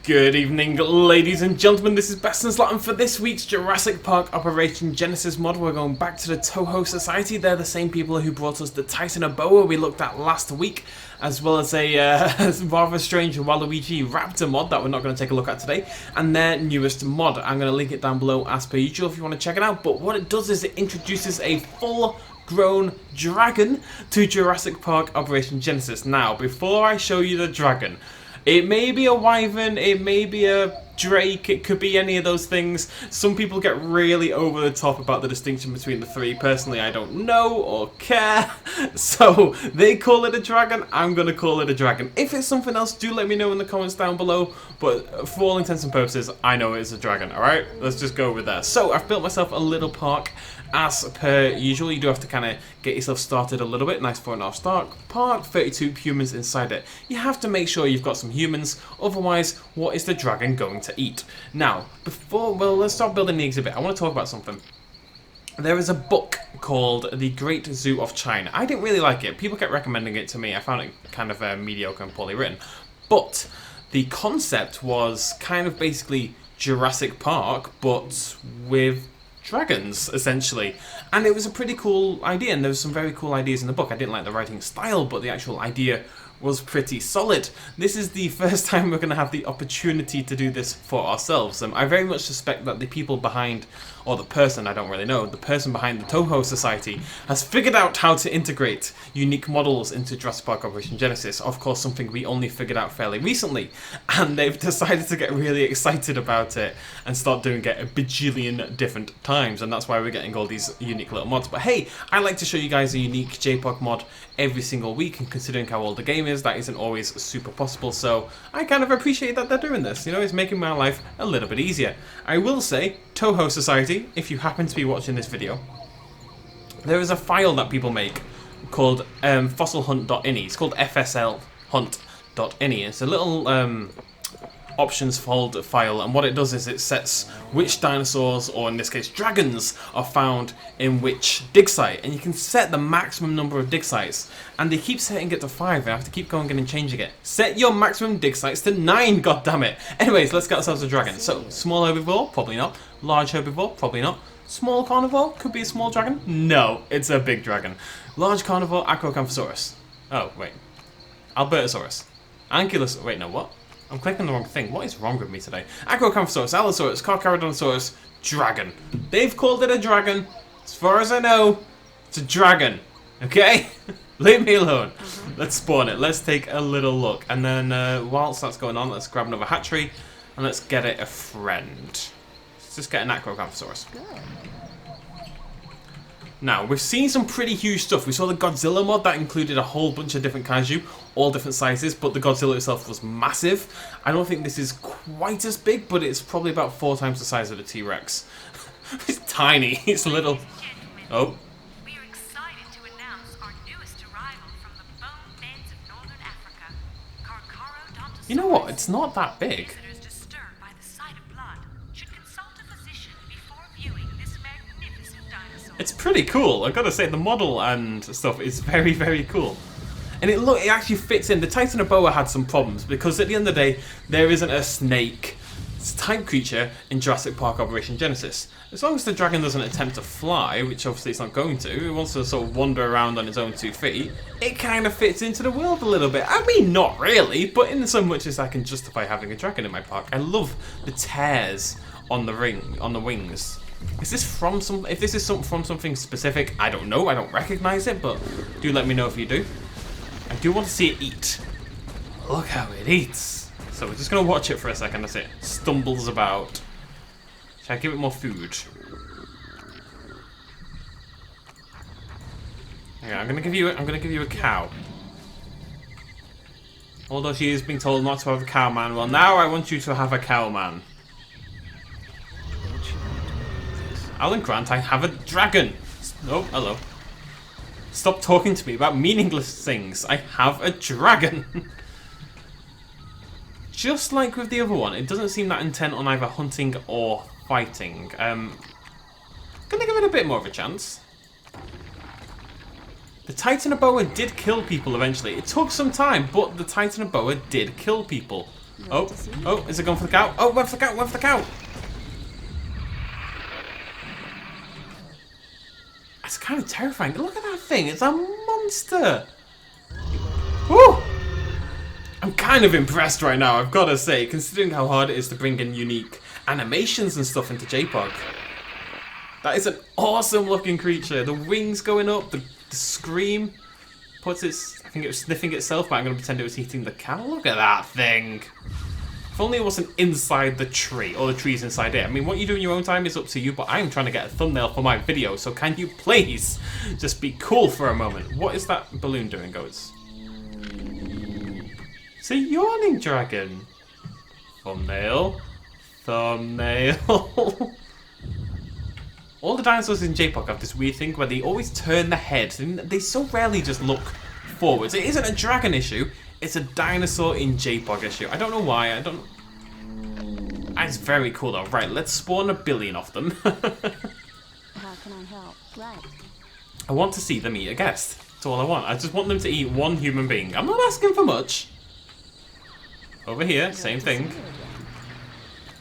Good evening, ladies and gentlemen, this is BestInSlot, and for this week's Jurassic Park Operation Genesis mod, we're going back to the Toho Society. They're the same people who brought us the Titanoboa we looked at last week, as well as a rather strange Waluigi Raptor mod that we're not going to take a look at today, and their newest mod. I'm going to link it down below as per usual if you want to check it out, but what it does is it introduces a full-grown dragon to Jurassic Park Operation Genesis. Now, before I show you the dragon, it may be a wyvern, it may be a drake, it could be any of those things. Some people get really over the top about the distinction between the three. Personally, I don't know or care. So, they call it a dragon, I'm going to call it a dragon. If it's something else, do let me know in the comments down below. But for all intents and purposes, I know it's a dragon, alright? Let's just go with that. So, I've built myself a little park. As per usual, you do have to kind of get yourself started a little bit. Nice 4.5 star park, 32 humans inside it. You have to make sure you've got some humans, otherwise, what is the dragon going to eat? Now, let's start building the exhibit. I want to talk about something. There is a book called The Great Zoo of China. I didn't really like it. People kept recommending it to me. I found it kind of mediocre and poorly written. But the concept was kind of basically Jurassic Park, but with dragons, essentially. And it was a pretty cool idea, and there was some very cool ideas in the book. I didn't like the writing style, but the actual idea was pretty solid. This is the first time we're going to have the opportunity to do this for ourselves. I very much suspect that the people behind, or the person, I don't really know, the person behind the Toho Society has figured out how to integrate unique models into Jurassic Park Operation Genesis. Of course, something we only figured out fairly recently, and they've decided to get really excited about it and start doing it a bajillion different times, and that's why we're getting all these unique little mods. But hey, I like to show you guys a unique JPOC mod every single week, and considering how old the game is, that isn't always super possible, so I kind of appreciate that they're doing this. You know, it's making my life a little bit easier. I will say, Toho Society, if you happen to be watching this video, there is a file that people make called fossilhunt.ini. It's called fslhunt.ini. It's a little options folder file, and what it does is it sets which dinosaurs, or in this case dragons, are found in which dig site, and you can set the maximum number of dig sites, and they keep setting it to 5, and I have to keep going and changing it. Set your maximum dig sites to 9, goddammit! Anyways, let's get ourselves a dragon. So, small herbivore? Probably not. Large herbivore? Probably not. Small carnivore? Could be a small dragon? No, it's a big dragon. Large carnivore, Acrocanthosaurus. Oh, wait. Albertosaurus. Ankylosaurus. Wait, no, what? I'm clicking the wrong thing. What is wrong with me today? Acrocanthosaurus, Allosaurus, Carcharodontosaurus, dragon. They've called it a dragon. As far as I know, it's a dragon. Okay? Leave me alone. Let's spawn it. Let's take a little look. And then whilst that's going on, let's grab another hatchery and let's get it a friend. Let's just get an Acrocanthosaurus. Now, we've seen some pretty huge stuff. We saw the Godzilla mod that included a whole bunch of different kaiju, all different sizes, but the Godzilla itself was massive. I don't think this is quite as big, but it's probably about 4 times the size of the T-Rex. It's tiny, it's little. Oh. We are excited to announce our newest arrival from the bone beds of northern Africa. Carcharodontosaurus. You know what? It's not that big. Visitors disturbed by the sight of blood should consult a physician before viewing this magnificent dinosaur. It's pretty cool. I've got to say, the model and stuff is very, very cool. And it actually fits in. The Titanoboa had some problems because at the end of the day, there isn't a snake type creature in Jurassic Park Operation Genesis. As long as the dragon doesn't attempt to fly, which obviously it's not going to, it wants to sort of wander around on its own 2 feet, it kind of fits into the world a little bit. I mean, not really, but in so much as I can justify having a dragon in my park. I love the tears on the wings. Is this from if this is from something specific, I don't know, I don't recognize it, but do let me know if you do. I do want to see it eat. Look how it eats. So we're just going to watch it for a second as it stumbles about. Should I give it more food? Okay, I'm going to give you a cow. Although she is being told not to have a cow man, well now I want you to have a cow man. Alan Grant, I have a dragon. Oh, hello. Stop talking to me about meaningless things. I have a dragon. Just like with the other one, it doesn't seem that intent on either hunting or fighting. Gonna give it a bit more of a chance. The Titanoboa did kill people eventually. It took some time, but the Titanoboa did kill people. Oh, oh, is it going for the cow? Oh, went for the cow, went for the cow. That's kind of terrifying. Look at that thing, it's a monster. Woo! I'm kind of impressed right now, I've got to say, considering how hard it is to bring in unique animations and stuff into JPOG. That is an awesome looking creature. The wings going up, the scream. Puts its, I think it was sniffing itself, but I'm going to pretend it was eating the cow. Look at that thing. If only it wasn't inside the tree, or the tree's inside it. I mean, what you do in your own time is up to you, but I'm trying to get a thumbnail for my video, so can you please just be cool for a moment? What is that balloon doing, goats? It's a yawning dragon. Thumbnail. Thumbnail. All the dinosaurs in JPOG have this weird thing where they always turn the head. They so rarely just look forwards. It isn't a dragon issue. It's a dinosaur in JPOG issue. I don't know why. It's very cool though. Right, let's spawn 1 billion of them. How can I help? Right. I want to see them eat a guest. That's all I want. I just want them to eat 1 human being. I'm not asking for much. Over here, same thing.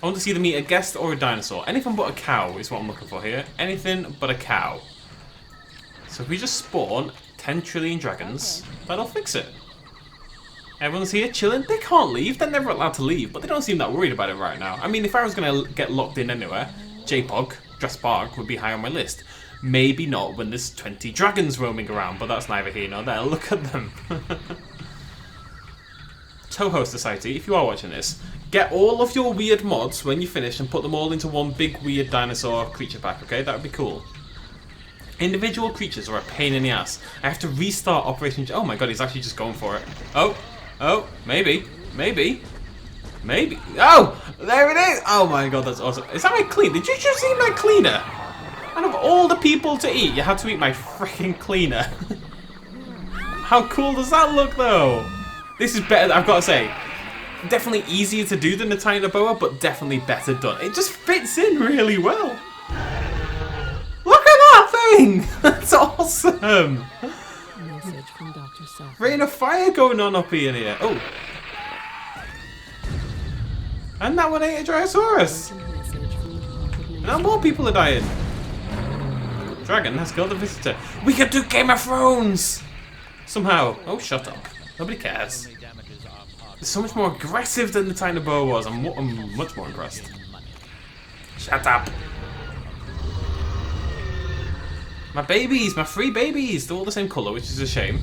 I want to see them eat a guest or a dinosaur. Anything but a cow is what I'm looking for here. Anything but a cow. So if we just spawn 10 trillion dragons, that'll fix it. Everyone's here chilling. They can't leave. They're never allowed to leave, but they don't seem that worried about it right now. I mean, if I was going to get locked in anywhere, JPOG, Jurassic Park, would be high on my list. Maybe not when there's 20 dragons roaming around, but that's neither here nor there. Look at them. Toho Society, if you are watching this, get all of your weird mods when you finish and put them all into one big weird dinosaur creature pack, okay? That would be cool. Individual creatures are a pain in the ass. I have to restart Operation... Oh my god, he's actually just going for it. Oh, oh, maybe, maybe, maybe. Oh, there it is. Oh my god, that's awesome. Is that my cleaner? Did you just eat my cleaner? Out of all the people to eat, you had to eat my freaking cleaner. How cool does that look though? This is better, I've got to say. Definitely easier to do than the tiny boa, but definitely better done. It just fits in really well. Look at that thing! That's awesome! Message from Dr. Seth. Rain of fire going on up in here. Oh. And that one ate a Dryosaurus. Now more people are dying. Dragon has killed a visitor. We can do Game of Thrones! Somehow. Oh, shut up. Nobody cares. It's so much more aggressive than the tiny boa was. I'm much more impressed. Shut up. My babies, my 3 babies. They're all the same colour, which is a shame.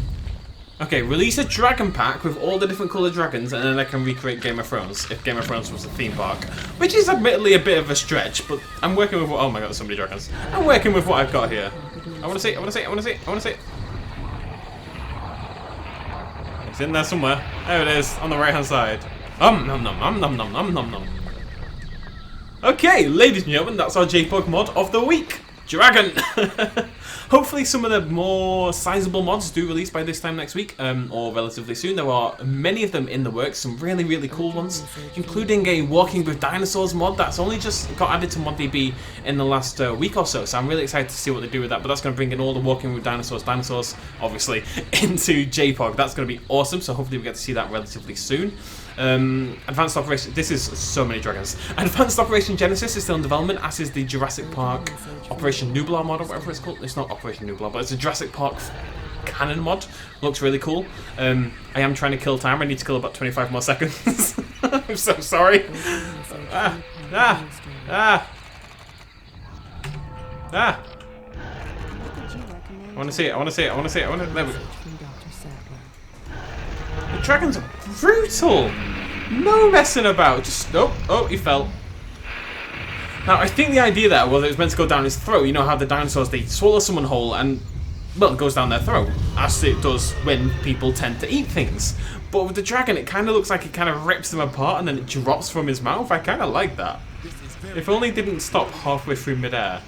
Okay, release a dragon pack with all the different coloured dragons, and then I can recreate Game of Thrones, if Game of Thrones was a theme park. Which is admittedly a bit of a stretch, but I'm working with what... Oh my god, there's so many dragons. I'm working with what I've got here. I want to see it, I want to see it, I want to see it, I want to see it. It's in there somewhere. There it is, on the right hand side. Nom nom nom nom nom nom nom nom. Okay, ladies and gentlemen, that's our JPOG mod of the week. Dragon! Hopefully some of the more sizable mods do release by this time next week, or relatively soon. There are many of them in the works, some really, really cool ones, including a Walking with Dinosaurs mod that's only just got added to ModDB in the last week or so, so I'm really excited to see what they do with that, but that's going to bring in all the Walking with Dinosaurs, obviously, into JPOG. That's going to be awesome, so hopefully we get to see that relatively soon. Advanced Operation... This is so many dragons. Advanced Operation Genesis is still in development, as is the Jurassic Park Operation Nublar mod, or whatever it's called. It's not Operation Nublar, but it's a Jurassic Park canon mod. Looks really cool. I am trying to kill time. I need to kill about 25 more seconds. I'm so sorry. I want to see it. I want to see it. I want to see it. There we go. The dragons are brutal! No messing about, just, oh, he fell. Now, I think the idea there was it was meant to go down his throat. You know how the dinosaurs, they swallow someone whole and, well, it goes down their throat, as it does when people tend to eat things. But with the dragon, it kind of looks like it kind of rips them apart and then it drops from his mouth. I kind of like that. If only it didn't stop halfway through midair.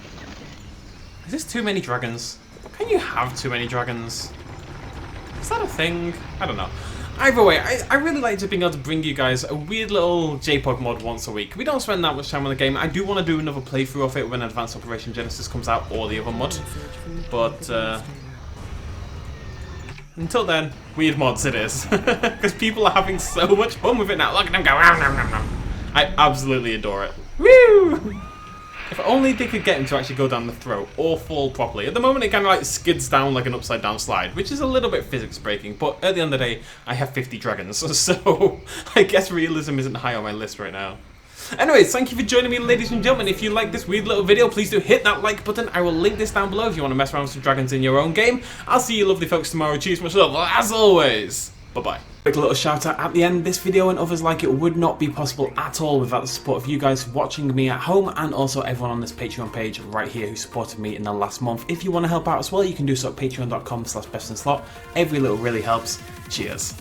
Is this too many dragons? Can you have too many dragons? Is that a thing? I don't know. Either way, I really like just being able to bring you guys a weird little JPOG mod once a week. We don't spend that much time on the game. I do want to do another playthrough of it when Advanced Operation Genesis comes out, or the other mod. But, Until then, weird mods it is. Because people are having so much fun with it now. Look at them go. I absolutely adore it. Woo! If only they could get him to actually go down the throat or fall properly. At the moment, it kind of like skids down like an upside down slide, which is a little bit physics breaking. But at the end of the day, I have 50 dragons, so I guess realism isn't high on my list right now. Anyways, thank you for joining me, ladies and gentlemen. If you like this weird little video, please do hit that like button. I will link this down below if you want to mess around with some dragons in your own game. I'll see you lovely folks tomorrow. Cheers, much love, as always. Bye-bye. Quick little shout out at the end. This video and others like it would not be possible at all without the support of you guys watching me at home, and also everyone on this Patreon page right here who supported me in the last month. If you want to help out as well, you can do so at patreon.com/bestinslot. Every little really helps. Cheers.